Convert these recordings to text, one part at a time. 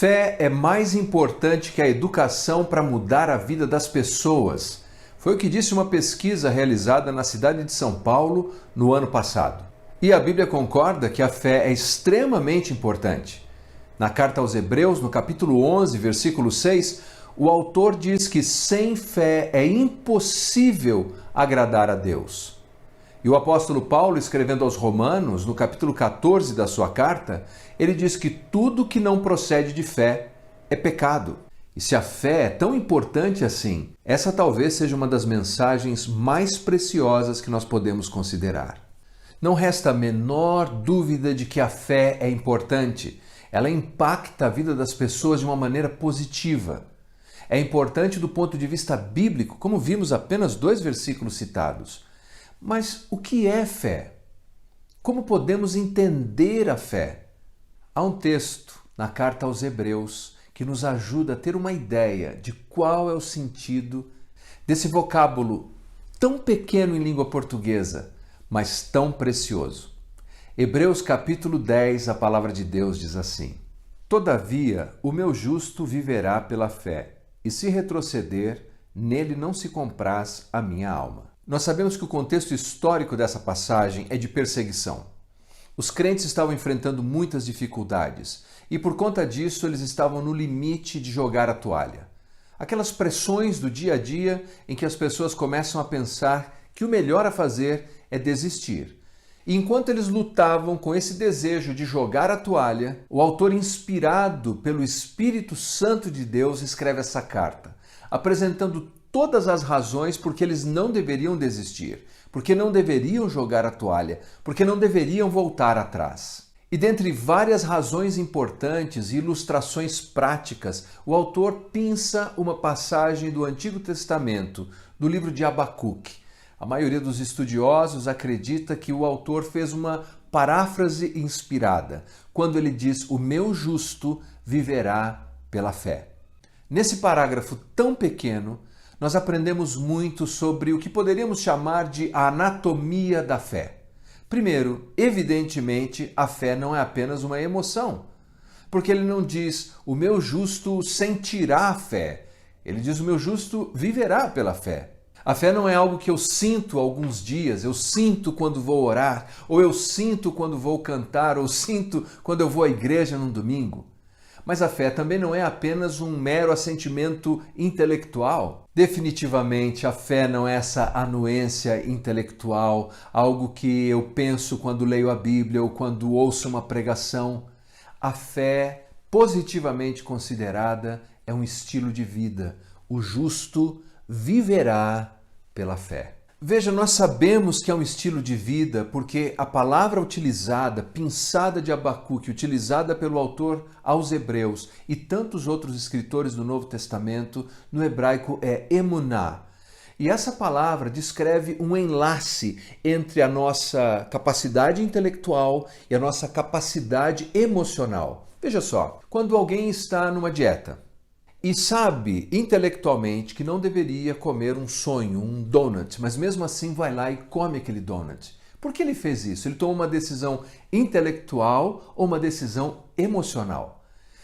Fé é mais importante que a educação para mudar a vida das pessoas. Foi o que disse uma pesquisa realizada na cidade de São Paulo no ano passado. E a Bíblia concorda que a fé é extremamente importante. Na carta aos Hebreus, no capítulo 11, versículo 6, o autor diz que sem fé é impossível agradar a Deus. E o apóstolo Paulo, escrevendo aos Romanos, no capítulo 14 da sua carta, ele diz que tudo que não procede de fé é pecado. E se a fé é tão importante assim, essa talvez seja uma das mensagens mais preciosas que nós podemos considerar. Não resta a menor dúvida de que a fé é importante. Ela impacta a vida das pessoas de uma maneira positiva. É importante do ponto de vista bíblico, como vimos apenas 2 versículos citados. Mas o que é fé? Como podemos entender a fé? Há um texto na carta aos Hebreus que nos ajuda a ter uma ideia de qual é o sentido desse vocábulo tão pequeno em língua portuguesa, mas tão precioso. Hebreus capítulo 10, a palavra de Deus diz assim: Todavia, o meu justo viverá pela fé, e se retroceder, nele não se compraz a minha alma. Nós sabemos que o contexto histórico dessa passagem é de perseguição. Os crentes estavam enfrentando muitas dificuldades e, por conta disso, eles estavam no limite de jogar a toalha. Aquelas pressões do dia a dia em que as pessoas começam a pensar que o melhor a fazer é desistir. E enquanto eles lutavam com esse desejo de jogar a toalha, o autor, inspirado pelo Espírito Santo de Deus, escreve essa carta, apresentando todas as razões porque eles não deveriam desistir, porque não deveriam jogar a toalha, porque não deveriam voltar atrás. E dentre várias razões importantes e ilustrações práticas, o autor pinça uma passagem do Antigo Testamento, do livro de Abacuque. A maioria dos estudiosos acredita que o autor fez uma paráfrase inspirada, quando ele diz: "O meu justo viverá pela fé". Nesse parágrafo tão pequeno, nós aprendemos muito sobre o que poderíamos chamar de a anatomia da fé. Primeiro, evidentemente, a fé não é apenas uma emoção, porque ele não diz o meu justo sentirá a fé, ele diz o meu justo viverá pela fé. A fé não é algo que eu sinto alguns dias, eu sinto quando vou orar, ou eu sinto quando vou cantar, ou sinto quando eu vou à igreja num domingo. Mas a fé também não é apenas um mero assentimento intelectual. Definitivamente, a fé não é essa anuência intelectual, algo que eu penso quando leio a Bíblia ou quando ouço uma pregação. A fé, positivamente considerada, é um estilo de vida. O justo viverá pela fé. Veja, nós sabemos que é um estilo de vida porque a palavra utilizada, pinçada de Abacuque, utilizada pelo autor aos Hebreus e tantos outros escritores do Novo Testamento, no hebraico é emuná. E essa palavra descreve um enlace entre a nossa capacidade intelectual e a nossa capacidade emocional. Veja só, quando alguém está numa dieta e sabe intelectualmente que não deveria comer um sonho, um donut, mas mesmo assim vai lá e come aquele donut. Por que ele fez isso? Ele tomou uma decisão intelectual ou uma decisão emocional?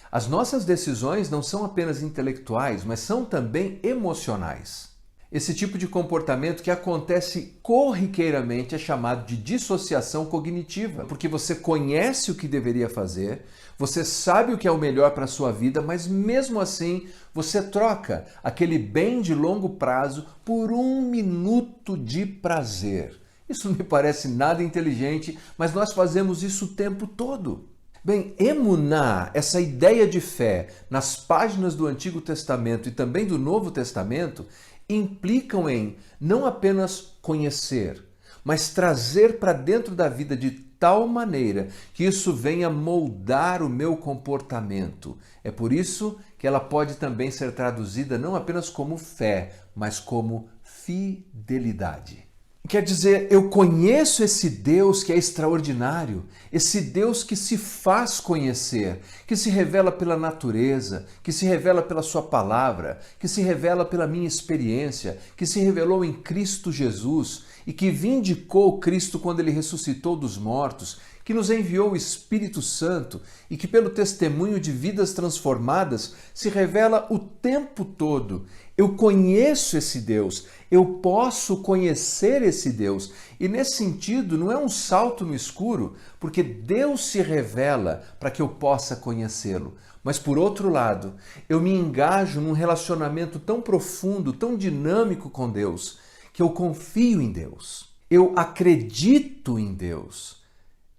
As nossas decisões não são apenas intelectuais, mas são também emocionais. Esse tipo de comportamento que acontece corriqueiramente é chamado de dissociação cognitiva, porque você conhece o que deveria fazer, você sabe o que é o melhor para a sua vida, mas mesmo assim você troca aquele bem de longo prazo por 1 minuto de prazer. Isso não me parece nada inteligente, mas nós fazemos isso o tempo todo. Bem, emuná, essa ideia de fé nas páginas do Antigo Testamento e também do Novo Testamento, implicam em não apenas conhecer, mas trazer para dentro da vida de tal maneira que isso venha moldar o meu comportamento. É por isso que ela pode também ser traduzida não apenas como fé, mas como fidelidade. Quer dizer, eu conheço esse Deus que é extraordinário, esse Deus que se faz conhecer, que se revela pela natureza, que se revela pela sua palavra, que se revela pela minha experiência, que se revelou em Cristo Jesus e que vindicou Cristo quando ele ressuscitou dos mortos, que nos enviou o Espírito Santo e que, pelo testemunho de vidas transformadas, se revela o tempo todo. Eu conheço esse Deus, eu posso conhecer esse Deus. E nesse sentido, não é um salto no escuro, porque Deus se revela para que eu possa conhecê-lo. Mas, por outro lado, eu me engajo num relacionamento tão profundo, tão dinâmico com Deus, que eu confio em Deus. Eu acredito em Deus.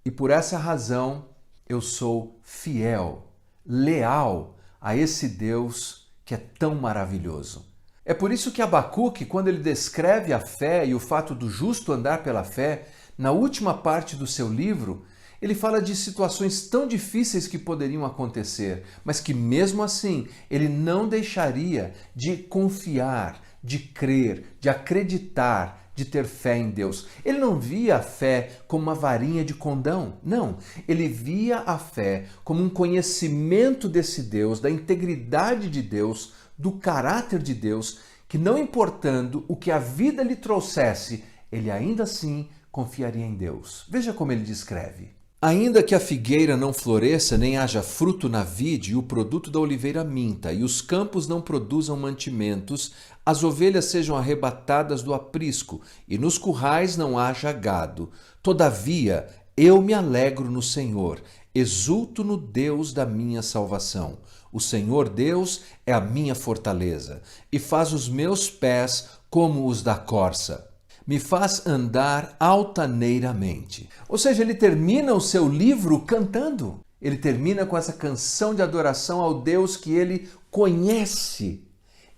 E por essa razão, eu sou fiel, leal a esse Deus que é tão maravilhoso. É por isso que Abacuque, quando ele descreve a fé e o fato do justo andar pela fé, na última parte do seu livro, ele fala de situações tão difíceis que poderiam acontecer, mas que mesmo assim ele não deixaria de confiar, de crer, de acreditar, de ter fé em Deus. Ele não via a fé como uma varinha de condão, não. Ele via a fé como um conhecimento desse Deus, da integridade de Deus, do caráter de Deus, que não importando o que a vida lhe trouxesse, ele ainda assim confiaria em Deus. Veja como ele descreve. Ainda que a figueira não floresça, nem haja fruto na vide, e o produto da oliveira minta, e os campos não produzam mantimentos, as ovelhas sejam arrebatadas do aprisco, e nos currais não haja gado. Todavia, eu me alegro no Senhor, exulto no Deus da minha salvação. O Senhor Deus é a minha fortaleza, e faz os meus pés como os da corça. Me faz andar altaneiramente. Ou seja, ele termina o seu livro cantando. Ele termina com essa canção de adoração ao Deus que ele conhece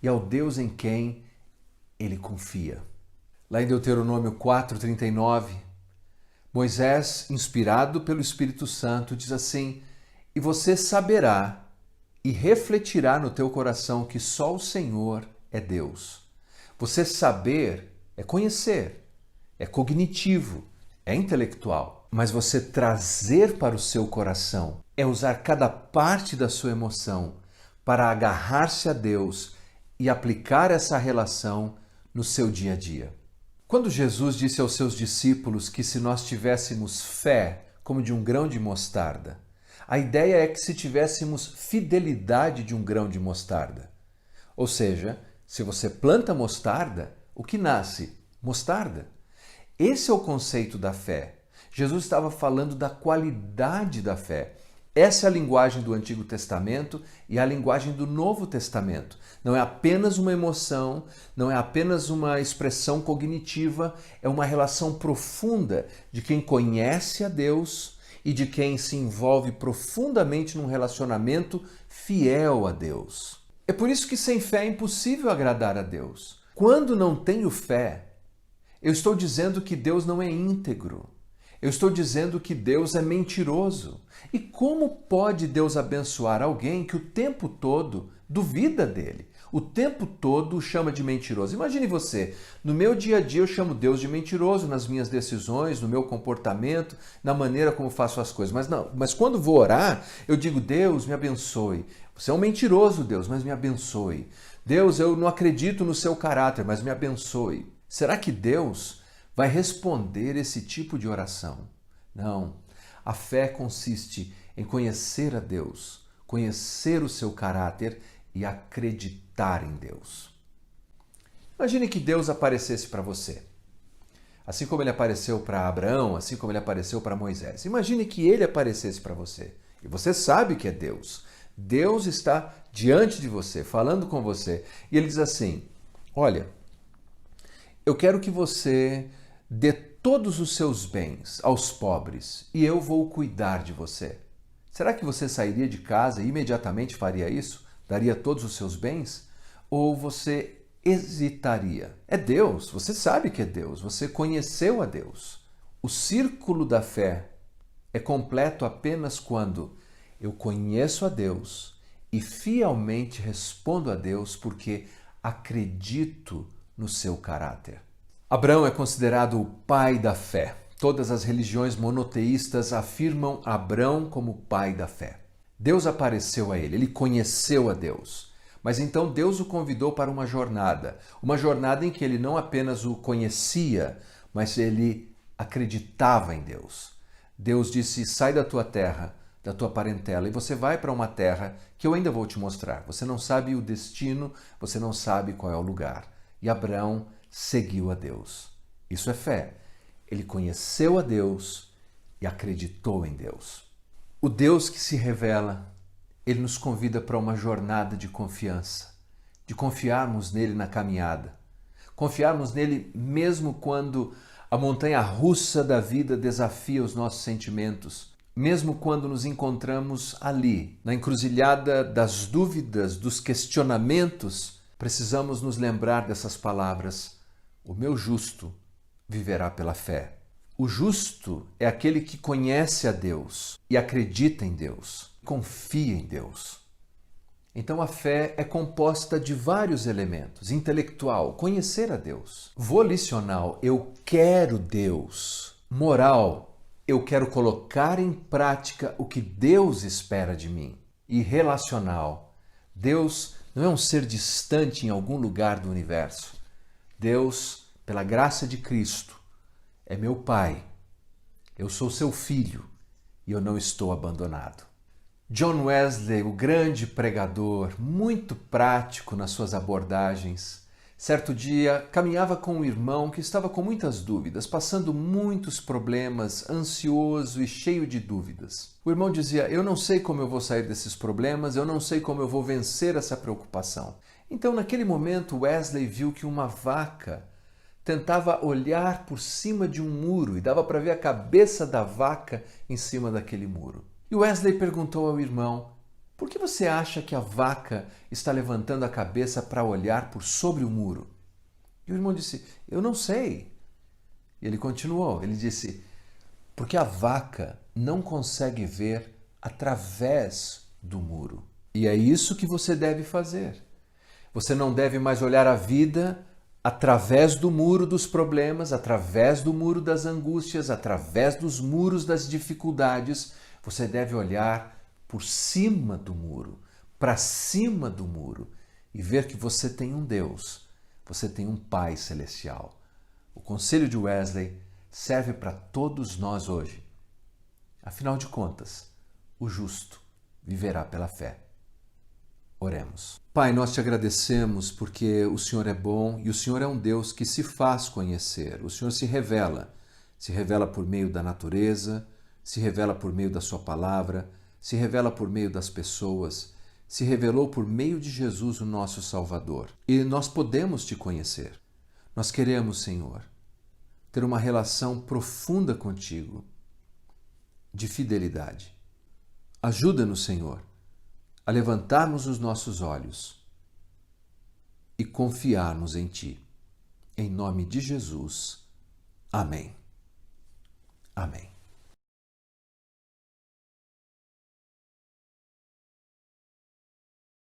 e ao Deus em quem ele confia. Lá em Deuteronômio 4:39, Moisés, inspirado pelo Espírito Santo, diz assim: "E você saberá e refletirá no teu coração que só o Senhor é Deus." Você saber é conhecer, é cognitivo, é intelectual. Mas você trazer para o seu coração é usar cada parte da sua emoção para agarrar-se a Deus e aplicar essa relação no seu dia a dia. Quando Jesus disse aos seus discípulos que se nós tivéssemos fé como de um grão de mostarda, a ideia é que se tivéssemos fidelidade de um grão de mostarda. Ou seja, se você planta mostarda, o que nasce? Mostarda. Esse é o conceito da fé. Jesus estava falando da qualidade da fé. Essa é a linguagem do Antigo Testamento e a linguagem do Novo Testamento. Não é apenas uma emoção, não é apenas uma expressão cognitiva, é uma relação profunda de quem conhece a Deus e de quem se envolve profundamente num relacionamento fiel a Deus. É por isso que sem fé é impossível agradar a Deus. Quando não tenho fé, eu estou dizendo que Deus não é íntegro. Eu estou dizendo que Deus é mentiroso. E como pode Deus abençoar alguém que o tempo todo duvida dele? O tempo todo o chama de mentiroso. Imagine você, no meu dia a dia eu chamo Deus de mentiroso nas minhas decisões, no meu comportamento, na maneira como faço as coisas. Mas quando vou orar, eu digo: Deus, me abençoe. Você é um mentiroso, Deus, mas me abençoe. Deus, eu não acredito no seu caráter, mas me abençoe. Será que Deus vai responder esse tipo de oração? Não. A fé consiste em conhecer a Deus, conhecer o seu caráter e acreditar em Deus. Imagine que Deus aparecesse para você, assim como ele apareceu para Abraão, assim como ele apareceu para Moisés. Imagine que ele aparecesse para você e você sabe que é Deus. Deus está diante de você, falando com você, e ele diz assim: olha, eu quero que você dê todos os seus bens aos pobres e eu vou cuidar de você. Será que você sairia de casa e imediatamente faria isso? Daria todos os seus bens? Ou você hesitaria? É Deus, você sabe que é Deus, você conheceu a Deus. O círculo da fé é completo apenas quando eu conheço a Deus e fielmente respondo a Deus porque acredito no seu caráter. Abraão é considerado o pai da fé. Todas as religiões monoteístas afirmam Abraão como pai da fé. Deus apareceu a ele, ele conheceu a Deus. Mas então Deus o convidou para uma jornada em que ele não apenas o conhecia, mas ele acreditava em Deus. Deus disse, sai da tua terra, da tua parentela, e você vai para uma terra que eu ainda vou te mostrar. Você não sabe o destino, você não sabe qual é o lugar. E Abraão seguiu a Deus. Isso é fé. Ele conheceu a Deus e acreditou em Deus. O Deus que se revela, ele nos convida para uma jornada de confiança, de confiarmos nele na caminhada, confiarmos nele mesmo quando a montanha-russa da vida desafia os nossos sentimentos, mesmo quando nos encontramos ali, na encruzilhada das dúvidas, dos questionamentos, precisamos nos lembrar dessas palavras: o meu justo viverá pela fé. O justo é aquele que conhece a Deus e acredita em Deus, confia em Deus. Então a fé é composta de vários elementos: intelectual, conhecer a Deus; volicional, eu quero Deus; moral, eu quero colocar em prática o que Deus espera de mim; e relacional, Deus não é um ser distante em algum lugar do universo. Deus, pela graça de Cristo, é meu Pai. Eu sou seu filho e eu não estou abandonado. John Wesley, o grande pregador, muito prático nas suas abordagens, certo dia caminhava com um irmão que estava com muitas dúvidas, passando muitos problemas, ansioso e cheio de dúvidas. O irmão dizia: eu não sei como eu vou sair desses problemas, eu não sei como eu vou vencer essa preocupação. Então, naquele momento, Wesley viu que uma vaca tentava olhar por cima de um muro e dava para ver a cabeça da vaca em cima daquele muro. E Wesley perguntou ao irmão: por que você acha que a vaca está levantando a cabeça para olhar por sobre o muro? E o irmão disse: eu não sei. E ele continuou, ele disse: porque a vaca não consegue ver através do muro. E é isso que você deve fazer. Você não deve mais olhar a vida através do muro dos problemas, através do muro das angústias, através dos muros das dificuldades. Você deve olhar por cima do muro, para cima do muro, e ver que você tem um Deus, você tem um Pai celestial. O conselho de Wesley serve para todos nós hoje. Afinal de contas, o justo viverá pela fé. Oremos. Pai, nós te agradecemos porque o Senhor é bom e o Senhor é um Deus que se faz conhecer. O Senhor se revela por meio da natureza, se revela por meio da sua palavra, se revela por meio das pessoas, se revelou por meio de Jesus, o nosso Salvador. E nós podemos te conhecer. Nós queremos, Senhor, ter uma relação profunda contigo, de fidelidade. Ajuda-nos, Senhor, a levantarmos os nossos olhos e confiarmos em Ti. Em nome de Jesus. Amém. Amém.